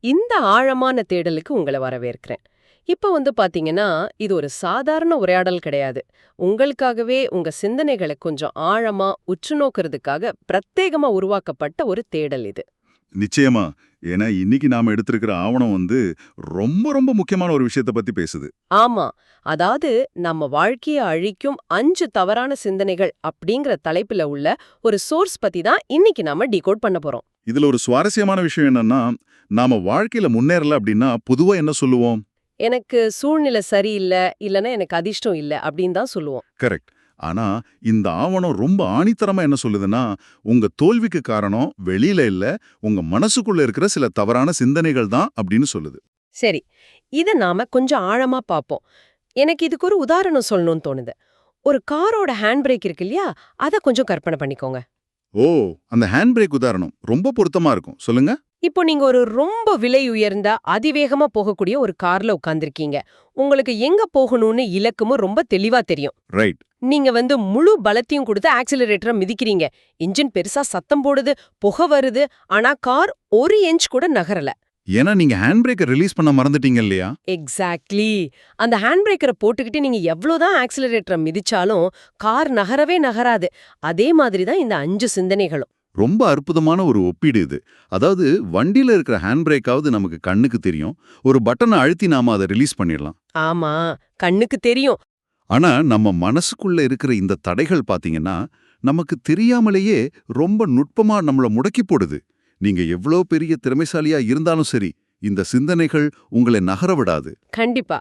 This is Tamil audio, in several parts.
இந்த ஆழமான தேடலுக்கு உங்களை வரவேற்கிறேன். இப்ப பாத்தீங்கன்னா, இது ஒரு சாதாரண உரையாடல் கிடையாது. உங்களுக்காகவே உங்க சிந்தனைகளை கொஞ்சம் ஆழமா உற்று நோக்கிறதுக்காக பிரத்யேகமா உருவாக்கப்பட்ட ஒரு தேடல் இது. நிச்சயமா. ஏன்னா இன்னைக்கு நாம எடுத்திருக்கிற ஆவணம் ரொம்ப ரொம்ப முக்கியமான ஒரு விஷயத்த பத்தி பேசுது. ஆமா. அதாவது நம்ம வாழ்க்கைய அழிக்கும் 5 தவறான சிந்தனைகள் அப்படிங்கிற தலைப்புல உள்ள ஒரு சோர்ஸ் பத்தி தான் இன்னைக்கு நாம டிகோட் பண்ண போறோம். இதுல ஒரு சுவாரஸ்யமான விஷயம் என்னன்னா, நாம வாழ்க்கையில முன்னேறல அப்படின்னா பொதுவா என்ன சொல்லுவோம்? எனக்கு சூழ்நிலை சரியில்ல, இல்லன்னா எனக்கு அதிர்ஷ்டம் இல்ல அப்படின்னு தான் சொல்லுவோம். கரெக்ட். ஆனா இந்த ஆவணம் ரொம்ப ஆணித்தரமா என்ன சொல்லுதுன்னா, உங்க தோல்விக்கு காரணம் வெளியில இல்ல, உங்க மனசுக்குள்ள இருக்கிற சில தவறான சிந்தனைகள் தான் அப்படின்னு சொல்லுது. சரி, இத நாம கொஞ்சம் ஆழமா பாப்போம். எனக்கு இதுக்கு ஒரு உதாரணம் சொல்லணும்னு தோணுது. ஒரு காரோட ஹேண்ட் பிரேக் இருக்கு இல்லையா? அத கொஞ்சம் கற்பனை பண்ணிக்கோங்க. ஓ, அந்த ஹேண்ட் பிரேக் உதாரணம் ரொம்ப பொருத்தமா இருக்கும். சொல்லுங்க. இப்போ நீங்க ஒரு ரொம்ப விலை உயர்ந்த அதிவேகமா போகக்கூடிய ஒரு கார்ல உட்கார்ந்திருக்கீங்க. உங்களுக்கு எங்க போகணும்னு இலக்குமும் ரொம்ப தெளிவா தெரியும். ரைட். நீங்க முழு பலத்தையும் கொடுத்து ஆக்சிலரேட்டரை மிதிக்கிறீங்க. இன்ஜின் பெருசா சத்தம் போடுது, புகை வருது. ஆனா கார் ஒரு இன்ச் கூட நகரல. ஏன்னா நீங்க ஹேண்ட் பிரேக்கை ரிலீஸ் பண்ண மறந்துட்டீங்க இல்லையா? எக்ஸாக்ட்லி. அந்த ஹேண்ட் பிரேக்கரை போட்டுக்கிட்டு நீங்க எவ்வளவுதான் ஆக்சிலரேட்டரை மிதிச்சாலும் கார் நகரவே நகராது. அதே மாதிரி தான் இந்த 5 சிந்தனைகளும். ரொம்ப அற்புதமான ஒரு ஒப்பீடு இது. அதாவது வண்டியில இருக்கிற ஹேண்ட் பிரேக்காவது நமக்கு கண்ணுக்கு தெரியும். ஒரு பட்டனை அழுத்தி நாம அதை ரிலீஸ் பண்ணிடலாம். ஆமா, கண்ணுக்கு தெரியும். ஆனா நம்ம மனசுக்குள்ள இருக்கிற இந்த தடைகள் பாத்தீங்கன்னா, நமக்கு தெரியாமலேயே ரொம்ப நுட்பமா நம்மள முடக்கி போடுது. நீங்க எவ்வளோ பெரிய திறமைசாலியா இருந்தாலும் சரி, இந்த சிந்தனைகள் உங்களை நகர விடாது. கண்டிப்பா.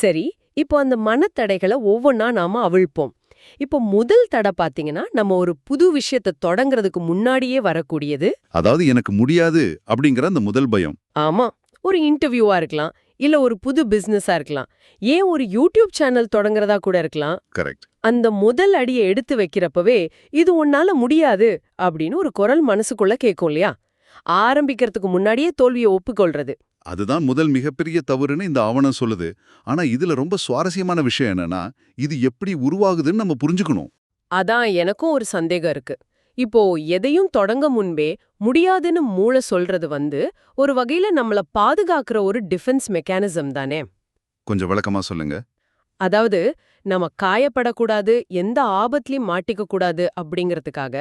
சரி, இப்போ அந்த மனத்தடைகளை ஒவ்வொன்னா நாம அவிழ்ப்போம். இப்போ முதல் தடை பாத்தீங்கன்னா, நம்ம ஒரு புது விஷயத்தை தொடங்குறதுக்கு முன்னாடியே வரக்கூடியது. அதாவது எனக்கு முடியாது அப்படிங்கிற அந்த முதல் பயம். ஆமா, ஒரு இன்டர்வியூவா இருக்கலாம், இல்ல ஒரு புது பிசினஸா இருக்கலாம், ஏன் ஒரு யூடியூப் சேனல் தொடங்குறதா கூட இருக்கலாம். கரெக்ட். அந்த முதல் அடியை எடுத்து வைக்கிறப்பவே இது உன்னால முடியாது அப்படின்னு ஒரு குரல் மனசுக்குள்ள கேட்கும் இல்லையா? ஆரம்பிக்கிறதுக்கு முன்னாடியே தோல்வியை ஒப்புக்கொள்றது. அதுதான் முதல் மிகப்பெரிய தவறுன்னு இந்த ஆவணம் சொல்லுது. ஆனா இதுல ரொம்ப சுவாரஸ்யமான விஷயம் என்னன்னா, இது எப்படி உருவாகுதுன்னு நம்ம புரிஞ்சுக்கணும். அதான் எனக்கும் ஒரு சந்தேகம் இருக்கு. இப்போ எதையும் தொடங்க முன்பே முடியாதுன்னு மூளை சொல்றது ஒரு வகையில நம்மள பாதுகாக்கிற ஒரு டிஃபென்ஸ் மெக்கானிசம் தானே. கொஞ்சம் விளக்கமா சொல்லுங்க. அதாவது நம்ம காயப்படக்கூடாது, எந்த ஆபத்துலயும் மாட்டிக்க கூடாது அப்படிங்கறதுக்காக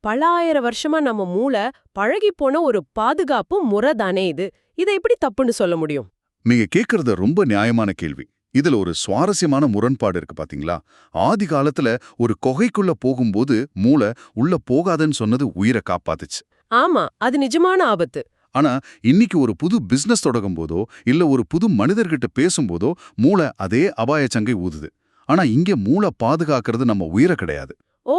பல ஆயிரம் வருஷமா நம்ம மூளை பழகி போன ஒரு பாதுகாப்பு முறை தானே இது. இதை எப்படி தப்புன்னு சொல்ல முடியும்? நீங்க கேக்குறது ரொம்ப நியாயமான கேள்வி. இதுல ஒரு சுவாரஸ்யமான முரண்பாடு இருக்கு பாத்தீங்களா? ஆதி காலத்துல ஒரு குகைக்குள்ள போகும்போது மூளை உள்ள போகாதன்னு சொன்னது உயிரை காப்பாத்துச்சு. ஆமா, அது நிஜமான ஆபத்து. ஆனா இன்னைக்கு ஒரு புது பிசினஸ் தொடங்கும் போதோ இல்ல ஒரு புது மனிதர்கிட்ட பேசும்போதோ மூளை அதே அபாய சங்கை ஊதுது. ஆனா இங்க மூளை பாதுகாக்கிறது நம்ம உயிரை கிடையாது. ஓ,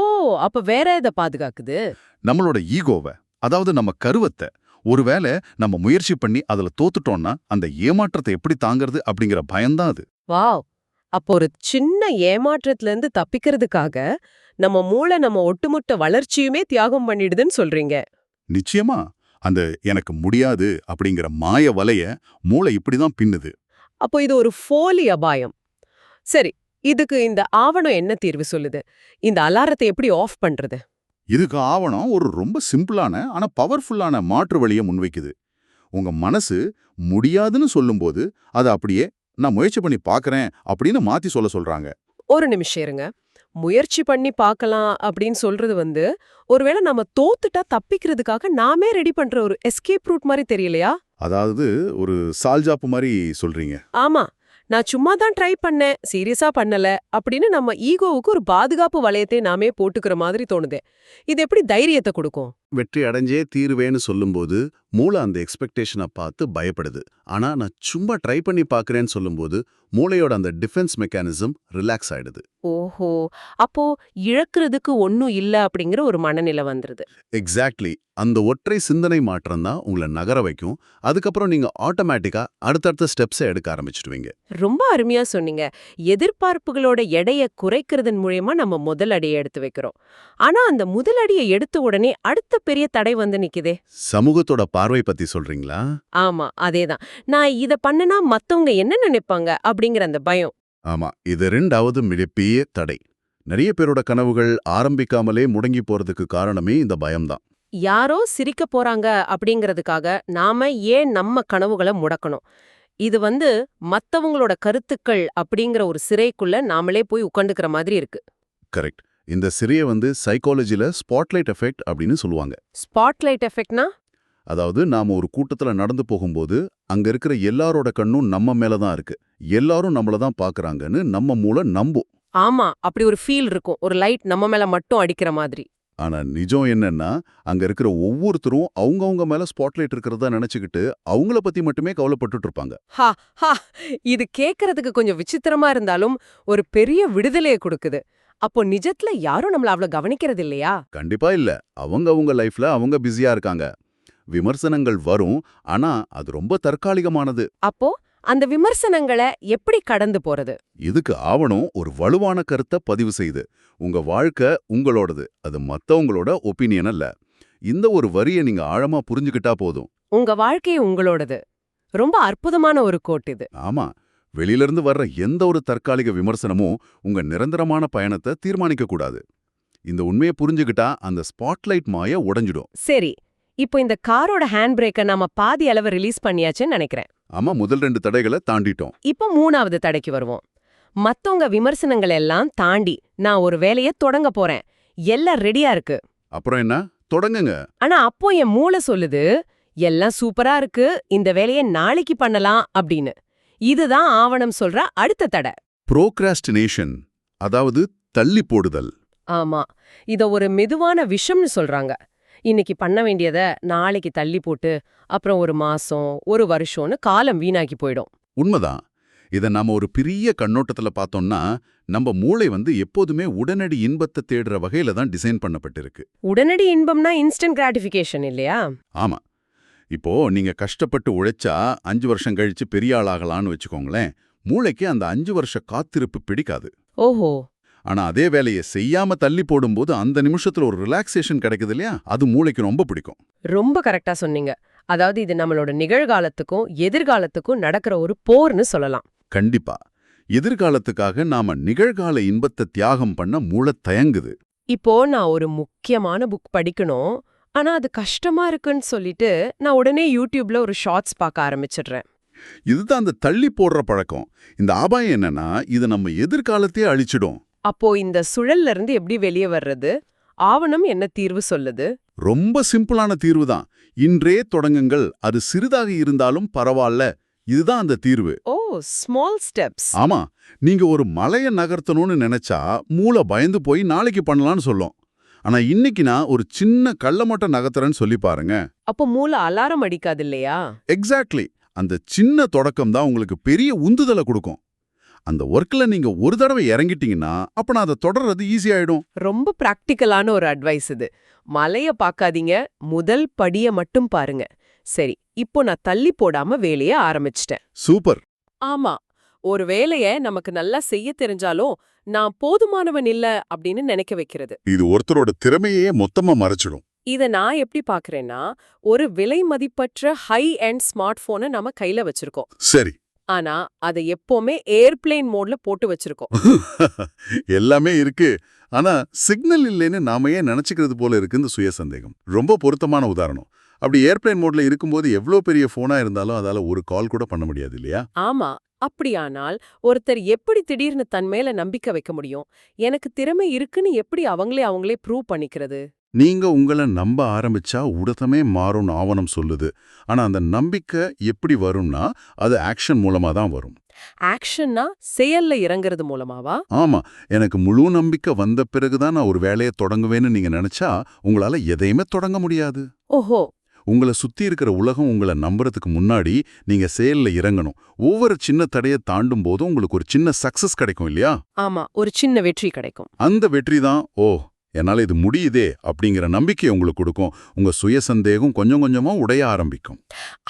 அப்ப வேற எதை பாதுகாக்குது? நம்மளோட ஈகோவை, அதாவது நம்ம கருவத்தை. ஒருவேளை நம்ம முயற்சி பண்ணி அதுல தோத்துட்டோம்னா அந்த ஏமாற்றத்தை எப்படி தாங்கிறது அப்படிங்கிற பயம்தான் அது. வாவ்! அப்போ ஒரு சின்ன ஏமாற்றத்துல இருந்து தப்பிக்கிறதுக்காக நம்ம மூளை நம்ம ஒட்டுமொத்த வளர்ச்சியுமே தியாகம் பண்ணிடுதுன்னு சொல்றீங்க. நிச்சயமா. அந்த எனக்கு முடியாது அப்படிங்கிற மாய வலைய மூளை இப்படிதான் பின்னுது. அப்போ இது ஒரு போலி அபாயம். சரி, இதுக்கு இந்த ஆவணம் என்ன தீர்வு சொல்லுது? இந்த அலாரத்தை எப்படி ஆஃப் பண்றது? இதுக்கு ஆவணம் ஒரு ரொம்ப சிம்பிளான ஆனா பவர்ஃபுல்லான மாற்று வழியை முன்வைக்குது. உங்க மனசு முடியாதுன்னு சொல்லும்போது அதை அப்படியே நான் முயற்சி பண்ணி பார்க்கறேன் அப்படின்னு மாத்தி சொல்றாங்க. ஒரு நிமிஷம் இருங்க. முயற்சி பண்ணி பார்க்கலாம் அப்படின்னு சொல்றது ஒருவேளை நம்ம தோத்துட்டா தப்பிக்கிறதுக்காக நாமே ரெடி பண்ற ஒரு எஸ்கேப் ரூட் மாதிரி தெரியலையா? அதாவது ஒரு சால்ஜாப்பு மாதிரி சொல்றீங்க. ஆமா, நான் சும்மா தான் ட்ரை பண்ணேன், சீரியஸா பண்ணல அப்படின்னு நம்ம ஈகோவுக்கு ஒரு பாதுகாப்பு வளையத்தை நாமே போட்டுக்கிற மாதிரி தோணுதே. இது எப்படி தைரியத்தை கொடுக்கும்? வெற்றி அடைஞ்சே தீருவேன்னு சொல்லும்போது மூளை அந்த எக்ஸ்பெக்டேஷனை பார்த்து பயப்படுது. ஆனா நான் சும்மா ட்ரை பண்ணி பார்க்கறேன்னு சொல்லும்போது மூளையோட அந்த டிஃபென்ஸ் மெக்கானிசம் ரிலாக்ஸ் ஆயிடுது. ஓஹோ, அப்போ இழக்கிறதுக்கு ஒன்னும் இல்ல அப்படிங்கிற ஒரு மனநிலை வந்துருது. எக்ஸாக்ட்லி. அந்த ஒற்றை சிந்தனை மாற்றம் தான் உங்களை நகர வைக்கும். அதுக்கப்புறம் நீங்க ஆட்டோமேட்டிக்கா அடுத்தடுத்த ஸ்டெப்ஸை எடுக்க ஆரம்பிச்சிடுவீங்க. ரொம்ப அருமையா சொன்னீங்க. எதிர்பார்ப்புகளோட எடையை குறைக்கிறதன் மூலமா நம்ம முதல் அடியை எடுத்து வைக்கிறோம். ஆனா அந்த முதல் அடியை எடுத்த உடனே அடுத்த பெரிய தடை நிக்குதே. சமூகத்தோட பார்வை பத்தி சொல்றீங்களா? ஆமா, அதேதான். நான் இத பண்ணுனா மத்தவங்க என்ன நினைப்பாங்க அப்படிங்கிற அந்த பயம். ஆமா, இது 2வது மிகப்பெரிய தடை. நிறைய பேரோட கனவுகள் ஆரம்பிக்காமலே முடங்கி போறதுக்கு காரணமே இந்த பயம்தான். யாரோ சிரிக்க போறாங்க அப்படிங்கிறதுக்காக நாம ஏன் நம்ம கனவுகளை முடக்கணும்? இது மத்தவங்களோட கருத்துக்கள் அப்படிங்கிற ஒரு சிறைக்குள்ள நாமளே போய் உட்காந்துக்கிற மாதிரி இருக்கு. கரெக்ட். இந்த சிறிய சைக்காலஜில ஸ்பாட்லைட் எஃபெக்ட் அப்படின்னு சொல்லுவாங்க. ஸ்பாட்லைட் எஃபெக்ட்னா? அதாவது நாம ஒரு கூட்டத்துல நடந்து போகும்போது அங்க இருக்கிற எல்லாரோட கண்ணும் நம்ம மேல தான் இருக்கு, எல்லாரும் நம்மள தான் பாக்குறாங்கன்னு நம்ம மூளை நம்பும். ஆமா, அப்படி ஒரு ஃபீல் இருக்கும். ஒரு லைட் நம்ம மேல மட்டும் அடிக்கிற மாதிரி. ஆனா நிஜம் என்னன்னா, அங்க இருக்கிற ஒவ்வொருத்தரும் அவங்கவங்க மேல ஸ்பாட்லைட் இருக்கிறதா நினைச்சுக்கிட்டு அவங்கள பத்தி மட்டுமே கவலைப்பட்டுட்டு இருப்பாங்க. ஹா ஹா, இது கேக்குறதுக்கு கொஞ்சம் விசித்திரமா இருந்தாலும் ஒரு பெரிய விடுதலையை கொடுக்குது. அப்போ நிஜத்துல யாரும் நம்மள அவ்வளவு கவனிக்கிறது இல்லையா? கண்டிப்பா இல்ல. அவங்க லைஃப்ல அவங்க பிஸியா இருக்காங்க. விமர்சனங்கள் வரும், ஆனா அது ரொம்ப தற்காலிகமானது. அப்போ அந்த விமர்சனங்களை எப்படி கடந்து போறது? இதுக்கு ஆவணம் ஒரு வலுவான கருத்தை பதிவு செய்து, உங்க வாழ்க்கை உங்களோடது, அது மத்தவங்களோட ஒப்பீனியன் அல்ல. இந்த ஒரு வரியை நீங்க ஆழமா புரிஞ்சுக்கிட்டா போதும். உங்க வாழ்க்கை உங்களோடது. ரொம்ப அற்புதமான ஒரு கோட் இது. ஆமா, வெளியிலிருந்து வர்ற எந்த ஒரு தற்காலிக விமர்சனமும் உங்க நிரந்தரமான பயணத்தை தீர்மானிக்க கூடாது. இந்த உண்மையை புரிஞ்சுக்கிட்டா அந்த ஸ்பாட்லைட் மாய உடைஞ்சிடும். சரி, இப்போ இந்த காரோட ஹேண்ட் பிரேக்கை நாம பாதி அளவு ரிலீஸ் பண்ணியாச்சுன்னு நினைக்கிறேன். ஆமா, முதல் 2 தடைகளை தாண்டிட்டோம். இப்போ 3வது தடைக்கு வருவோம். மத்தவங்க விமர்சனங்கள் எல்லாம் தாண்டி நான் ஒரு வேலையை தொடங்க போறேன், எல்லாம் ரெடியா இருக்கு. அப்புறம் என்ன? தொடங்குங்க. ஆனா அப்போ என் மூளை சொல்லுது, எல்லாம் சூப்பரா இருக்கு, இந்த வேலையை நாளைக்கு பண்ணலாம் அப்படின்னு. இதுதான் ஆவணம் சொல்ற அடுத்த தடை. ப்ரோக்ராஸ்டினேஷன், அதாவது தள்ளி போடுதல். ஆமா, இத ஒரு மெதுவான விஷம்னு சொல்றாங்க. இன்னைக்கு பண்ண வேண்டியத நாளைக்கு தள்ளி போட்டு அப்புறம் ஒரு மாசம், ஒரு வருஷம்னு காலம் வீணாக்கி போயிடும். உண்மைதான். இதை நாம ஒரு பெரிய கண்ணோட்டத்துல பார்த்தோம்னா, நம்ம மூளை எப்போதுமே உடனடி இன்பத்தை தேடுற வகையில தான் டிசைன் பண்ணப்பட்டிருக்கு. உடனடி இன்பம்னா இன்ஸ்டன்ட் கிராட்டிஃபிகேஷன் இல்லையா? ஆமா. இப்போ நீங்க கஷ்டப்பட்டு உழைச்சா 5 வருஷம் கழிச்சு பெரிய ஆளாகலான்னு வச்சுக்கோங்களேன். மூளைக்கு அந்த 5 வருஷ காத்திருப்பு பிடிக்காது. ஓஹோ. ஆனா அதே வேலையை செய்யாம தள்ளி போடும்போது அந்த நிமிஷத்துல ஒரு ரிலாக்ஸேஷன் கிடைக்குது இல்லையா, அது மூளைக்கு ரொம்ப பிடிக்கும். ரொம்ப கரெக்டா சொன்னீங்க. அதாவது இது நம்மளோட நிகழ்காலத்துக்கும் எதிர்காலத்துக்கும் நடக்கிற ஒரு போர்னு சொல்லலாம். கண்டிப்பா. எதிர்காலத்துக்காக நாம நிகழ்கால இன்பத்தை தியாகம் பண்ண மூளை தயங்குது. இப்போ நான் ஒரு முக்கியமான புக் படிக்கணும், ஆனா அது கஷ்டமா இருக்குன்னு சொல்லிட்டு நான் உடனே யூடியூப்ல ஒரு ஷார்ட்ஸ் பார்க்க ஆரம்பிச்சிடுறேன். இதுதான் அந்த தள்ளி போடுற பழக்கம். இந்த ஆபாயம் என்னன்னா, இது நம்ம எதிர்காலத்தையே அழிச்சிடும். அப்போ இந்த சுழல்ல இருந்து எப்படி வெளியே வர்றது? ஆவணம் என்ன தீர்வு சொல்லுது? ரொம்ப சிம்பிளான தீர்வு தான். இன்றே தொடங்குங்கள், அது சிறிதாக இருந்தாலும் பரவாயில்ல. இதுதான் அந்த தீர்வு. ஓ, ஸ்மால் ஸ்டெப்ஸ். ஆமா, நீங்க ஒரு மலையை நகர்த்தணும்னு நினைச்சா மூளை பயந்து போய் நாளைக்கு பண்ணலாம்னு சொல்லும். ஆனா இன்னைக்கு நான் ஒரு சின்ன கள்ளமட்டை நகர்த்துறேன்னு சொல்லி பாருங்க. அப்போ மூளை அலாரம் அடிக்காது இல்லையா? எக்ஸாக்ட்லி. அந்த சின்ன தொடக்கம் தான் உங்களுக்கு பெரிய உந்துதலை கொடுக்கும். அந்த ஒர்க்ல நீங்க ஒரு தடவை இறங்கிட்டீங்கன்னா அப்ப நான் அதை தொடர்றது ஈஸி ஆயிடும். ரொம்ப பிராக்டிக்கலான ஒரு அட்வைஸ் இது. மலைய பார்க்காதீங்க, முதல் படிய மட்டும் பாருங்க. சரி, இப்போ நான் தள்ளி போடாம வேலைய ஆரம்பிச்சிட்டேன். சூப்பர். ஆமா, ஒரு வேலைய நமக்கு நல்லா செய்ய தெரிஞ்சாலும் நான் போதுமானவன் இல்ல அப்படின்னு நினைக்க வைக்கிறது. இது ஒருத்தரோட திறமையே மொத்தமா மறைச்சிடும். இத நான் எப்படி பாக்குறேன்னா, ஒரு விலை மதிப்பற்ற ஹை எண்ட் ஸ்மார்ட் போனை நாம கையில வச்சிருக்கோம். சரி. ஆனா அதை எப்பவுமே ஏர்பிளேன் மோட்ல போட்டு வச்சிருக்கோம். எல்லாமே இருக்கு, ஆனா சிக்னல் இல்லைன்னு நாம ஏன் நினைச்சுக்கிறது போல இருக்கு இந்த சுய சந்தேகம். ரொம்ப பொருத்தமான உதாரணம். அப்படி ஏர்பிளேன் மோட்ல இருக்கும்போது எவ்வளோ பெரிய போனா இருந்தாலும் அதால ஒரு கால் கூட பண்ண முடியாது இல்லையா? ஆமா. அப்படியானால் ஒருத்தர் எப்படி திடீர்னு தன் மேல நம்பிக்கை வைக்க முடியும்? எனக்கு திறமை இருக்குன்னு எப்படி அவங்களே ப்ரூவ் பண்ணிக்கிறது? நீங்க உங்களை நம்ப ஆரம்பிச்சா உடனே மாறும்னு ஆவணம் சொல்லுது. ஆனா அந்த நம்பிக்கை எப்படி வரும்னா, அது ஆக்ஷன் மூலமா தான் வரும். ஆக்ஷன்னா செயல்ல இறங்குறது மூலமாவா? ஆமா, எனக்கு முழு நம்பிக்கை வந்த பிறகுதான் நான் ஒரு வேலையை தொடங்குவேன்னு நீங்க நினைச்சா உங்களால எதையுமே தொடங்க முடியாது. ஓஹோ. உங்களை சுத்தி இருக்கிற உலகம் உங்களை நம்புறதுக்கு முன்னாடி நீங்க செயல்ல இறங்கணும். ஒவ்வொரு சின்ன தடையை தாண்டும் போதும் உங்களுக்கு ஒரு சின்ன சக்சஸ் கிடைக்கும் இல்லையா? ஆமா, ஒரு சின்ன வெற்றி கிடைக்கும். அந்த வெற்றி தான், ஓ என்னால இது முடியுதே அப்படிங்கிற நம்பிக்கை உங்களுக்கு கொடுக்கும். உங்க சுய சந்தேகம் கொஞ்சம் கொஞ்சமா உடைய ஆரம்பிக்கும்.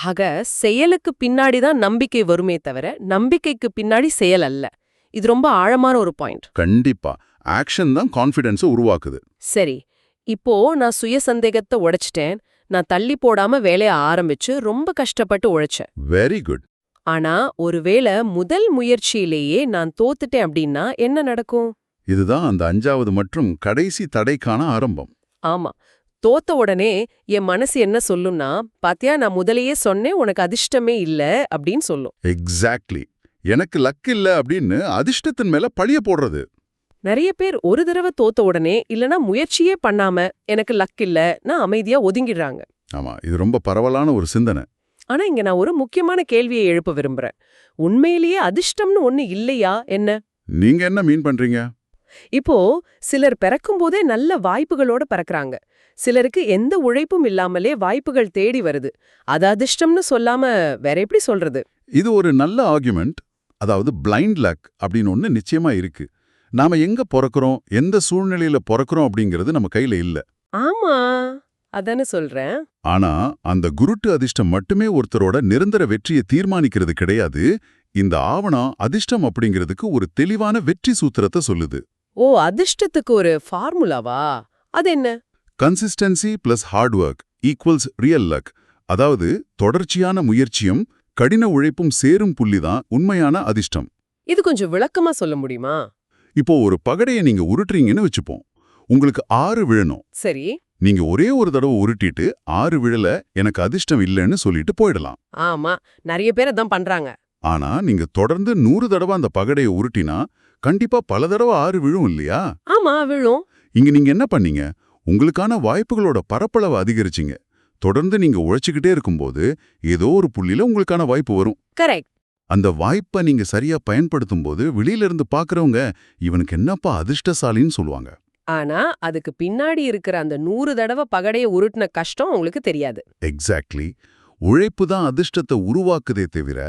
ஆக செயலுக்கு பின்னாடி தான் நம்பிக்கை வருமே தவிர நம்பிக்கைக்கு பின்னாடி செயல் அல்ல. இது ரொம்ப ஆழமான ஒரு பாயிண்ட். கண்டிப்பா. ஆக்ஷன் தான் கான்ஃபிடன்ஸை உருவாக்குது. சரி, இப்போ நான் சுய சந்தேகத்தை உடைச்சிட்டேன். நான் தள்ளி போடாம வேலைய ஆரம்பிச்சு ரொம்ப கஷ்டப்பட்டு உழைச்சேன். Very good. ஆனா ஒருவேளை முதல் முயற்சியிலேயே நான் தோத்துட்டேன் அப்படின்னா என்ன நடக்கும்? இதுதான் அந்த 5வது மற்றும் கடைசி தடைக்கான ஆரம்பம். ஆமா, தோத்த உடனே என் மனசு என்ன சொல்லும்னா, பாத்தியா நான் முதலையே சொன்னேன் உனக்கு அதிர்ஷ்டமே இல்ல அப்படின்னு சொல்லும். எக்ஸாக்ட்லி. எனக்கு லக் இல்ல அப்படின்னு அதிர்ஷ்டத்தின் மேல பழிய போடுறது. நிறைய பேர் ஒரு தடவை தோத்த உடனே இல்லனா முயற்சியே பண்ணாம எனக்கு லக் இல்ல நான் அமைதியா ஒதுங்கிடுறாங்க. ஆமா, இது ரொம்ப பரவலான ஒரு சிந்தனை. ஆனா இங்க நான் ஒரு முக்கியமான கேள்வியை எழுப்ப விரும்புறேன். உண்மையிலேயே அதிர்ஷ்டம்னு ஒண்ணு இல்லையா என்ன? நீங்க என்ன மீன் பண்றீங்க? இப்போ சிலர் பிறக்கும் போதே நல்ல வாய்ப்புகளோட பிறக்கறாங்க. சிலருக்கு எந்த உழைப்பும் இல்லாமலே வாய்ப்புகள் தேடி வருது. அது அதிர்ஷ்டம்னு சொல்லாம வேற எப்படி சொல்றது? இது ஒரு நல்ல ஆர்குமெண்ட். அதாவது பிளைண்ட் லக் அப்படின்னு ஒண்ணு நிச்சயமா இருக்கு. நாம எங்க பொறக்கிறோம், எந்த சூழ்நிலையில பொறக்கிறோம் அப்படிங்கிறது நம்ம கையில இல்ல. ஆமா, அதானே சொல்றேன். ஆனா அந்த குருட்டு அதிர்ஷ்டம் மட்டுமே ஒருத்தரோட நிரந்தர வெற்றியை தீர்மானிக்கிறது கிடையாது. இந்த ஆவணம் அதிர்ஷ்டம் அப்படிங்கிறதுக்கு ஒரு தெளிவான வெற்றி சூத்திரத்தை சொல்லுது. ஓ, அதிர்ஷ்டத்துக்கு ஒரு ஃபார்முலாவா? அது என்ன? Consistency plus hard work equals real luck. அதாவது தொடர்ச்சியான முயற்சியும் கடின உழைப்பும் சேரும் புள்ளிதான் உண்மையான அதிர்ஷ்டம். இது கொஞ்சம் விளக்கமா சொல்ல முடியுமா? இப்போ ஒரு பகடையை நீங்க உருட்டுறீங்கன்னு வச்சுப்போம். உங்களுக்கு 6 விழணும். சரி. நீங்க ஒரே ஒரு தடவை உருட்டிட்டு 6 விழல எனக்கு அதிர்ஷ்டம் இல்லைன்னு சொல்லிட்டு போயிடலாம். ஆமா, நிறைய பேர் அதான் பண்றாங்க. ஆனா நீங்க தொடர்ந்து 100 தடவை அந்த பகடையை உருட்டினா கண்டிப்பா பல தடவை 6 விழும் இல்லையா? ஆமா, விழும். இங்க நீங்க என்ன பண்ணீங்க? உங்களுக்கான வாய்ப்புகளோட பரப்பளவை அதிகரிச்சிங்க. தொடர்ந்து நீங்க உழைச்சுக்கிட்டே இருக்கும்போது ஏதோ ஒரு புள்ளியில உங்களுக்கான வாய்ப்பு வரும். கரெக்ட். அந்த வாய்ப்பை நீங்க சரியா பயன்படுத்தும் போது வெளியில இருந்து பாக்குறவங்க இவனுக்கு என்னப்பா அதிர்ஷ்டசாலின்னு சொல்லுவாங்க. ஆனா அதுக்கு பின்னாடி இருக்கிற அந்த 100 தடவை பகடைய உருட்டின கஷ்டம் உங்களுக்கு தெரியாது. எக்ஸாக்ட்லி. உழைப்பு தான் அதிர்ஷ்டத்தை உருவாக்குதே தவிர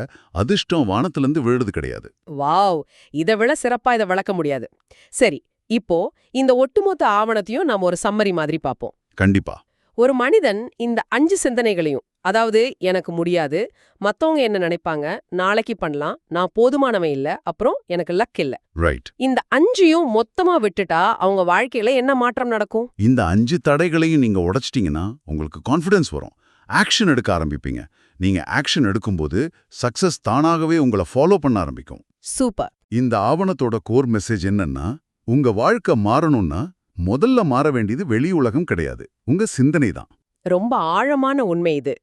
அதிர்ஷ்டம் வானத்திலிருந்து விழுறது கிடையாது. வாவ், இதை விட சிறப்பா இதை விளக்க முடியாது. சரி, இப்போ இந்த ஒட்டுமொத்த ஆவணத்தையும் நாம ஒரு சம்மரி மாதிரி பார்ப்போம். கண்டிப்பா. ஒரு மனிதன் இந்த 5 சிந்தனைகளையும், அதாவது எனக்கு முடியாது, மத்தவங்க என்ன நினைப்பாங்க, நாளைக்கு பண்ணலாம், நான் போதுமானவன் இல்ல, அப்புறம் எனக்கு லக் இல்ல, ரைட். இந்த 5யும் மொத்தமா விட்டுட்டா அவங்க வாழ்க்கையில என்ன மாற்றம் நடக்கும்? இந்த 5 தடைகளையும் நீங்க உடைச்சிட்டீங்கன்னா உங்களுக்கு கான்ஃபிடன்ஸ் வரும். ஆக்ஷன் எடுக்க ஆரம்பிப்பீங்க. நீங்க ஆக்ஷன் எடுக்கும்போது சக்சஸ் தானாகவே உங்களை ஃபாலோ பண்ண ஆரம்பிக்கும். சூப்பர். இந்த ஆவணத்தோட கோர் மெசேஜ் என்னன்னா, உங்க வாழ்க்கை மாறணும்னா முதல்ல மாற வேண்டியது வெளி உலகம் கிடையாது, உங்க சிந்தனை தான். ரொம்ப ஆழமான உண்மை இது.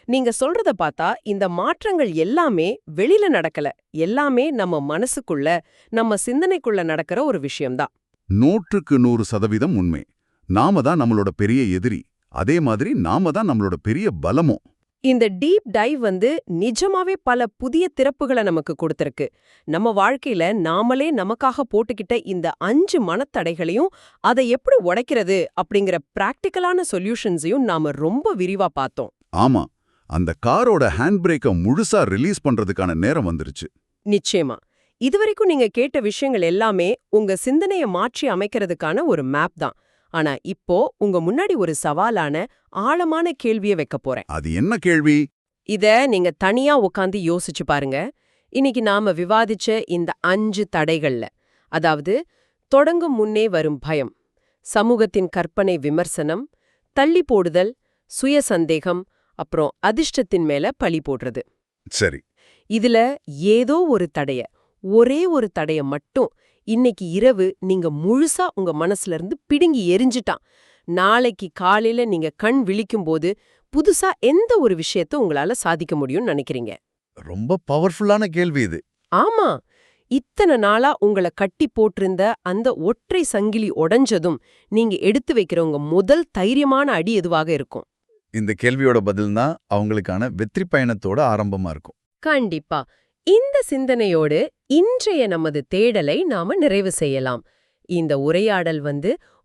நீங்க சொல்றத பார்த்தா இந்த மாற்றங்கள் எல்லாமே வெளியில நடக்கல, எல்லாமே நம்ம மனசுக்குள்ள, நம்ம சிந்தனைக்குள்ள நடக்கிற ஒரு விஷயம்தான். 100க்கு 100% உண்மை. நாம தான் நம்மளோட பெரிய எதிரி. அதே மாதிரி நாம தான் நம்மளோட பெரிய பலமும். இந்த டீப் டைவ் நிஜமாவே பல புதிய திறப்புகளை நமக்கு கொடுத்திருக்கு. நம்ம வாழ்க்கையில நாமளே நமக்காக போட்டுக்கிட்ட இந்த 5 மனத்தடைகளையும் அதை எப்படி உடைக்கிறது அப்படிங்கிற பிராக்டிக்கலான சொல்யூஷன்ஸையும் நாம ரொம்ப விரிவா பார்த்தோம். ஆமா, அந்த காரோட ஹேண்ட் பிரேக்கை முழுசா ரிலீஸ் பண்றதுக்கான நேரம் வந்துருச்சு. நிச்சயமா. இதுவரைக்கும் நீங்க கேட்ட விஷயங்கள் எல்லாமே உங்க சிந்தனையை மாற்றி அமைக்கிறதுக்கான ஒரு மேப் தான். ஆனா இப்போ உங்க முன்னாடி ஒரு சவாலான ஆழமான கேள்வியை வைக்க போறேன். அது என்ன கேள்வி? இத நீங்க தனியா உட்காந்து யோசிச்சு பாருங்க. இன்னைக்கு நாம விவாதிச்ச இந்த 5 தடைகள்ல, அதாவது தொடங்கும் முன்னே வரும் பயம், சமூகத்தின் கற்பனை விமர்சனம், தள்ளி போடுதல், சுய சந்தேகம், அப்புறம் அதிர்ஷ்டத்தின் மேல பழி போடுறது. சரி. இதுல ஏதோ ஒரு தடைய, ஒரே ஒரு தடைய மட்டும் இன்னைக்கு இரவு நீங்க முழுசா உங்க மனசுல இருந்து பிடுங்கி எரிஞ்சிட்டான், நாளைக்கு காலையில நீங்க கண் விழிக்கும்போது புதுசா எந்த ஒரு விஷயத்த உங்களால சாதிக்க முடியும்னு நினைக்கிறீங்க? ரொம்ப பவர்ஃபுல்லான கேள்வி இது. ஆமா, இத்தனை நாளா உங்களை கட்டி போட்டிருந்த அந்த ஒற்றை சங்கிலி உடைஞ்சதும் நீங்க எடுத்து வைக்கிற உங்க முதல் தைரியமான அடி எதுவாக இருக்கும்? இந்த கேள்வியோட பதில் தான் அவங்களுக்கான வெற்றி பயணத்தோட ஆரம்பமா இருக்கும். கண்டிப்பா. இந்த சிந்தனையோடு இன்றைய நமது தேடலை நாம நிறைவு செய்யலாம். இந்த உரையாடல்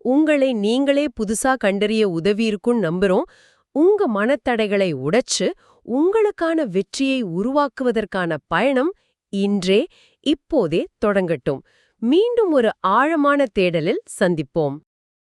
உங்களை நீங்களே புதுசா கண்டறிய உதவி இருக்குன்னு நம்புறோம். உங்க மனத்தடைகளை உடைச்சு உங்களுக்கான வெற்றியை உருவாக்குவதற்கான பயணம் இன்றே, இப்போதே தொடங்கட்டும். மீண்டும் ஒரு ஆழமான தேடலில் சந்திப்போம்.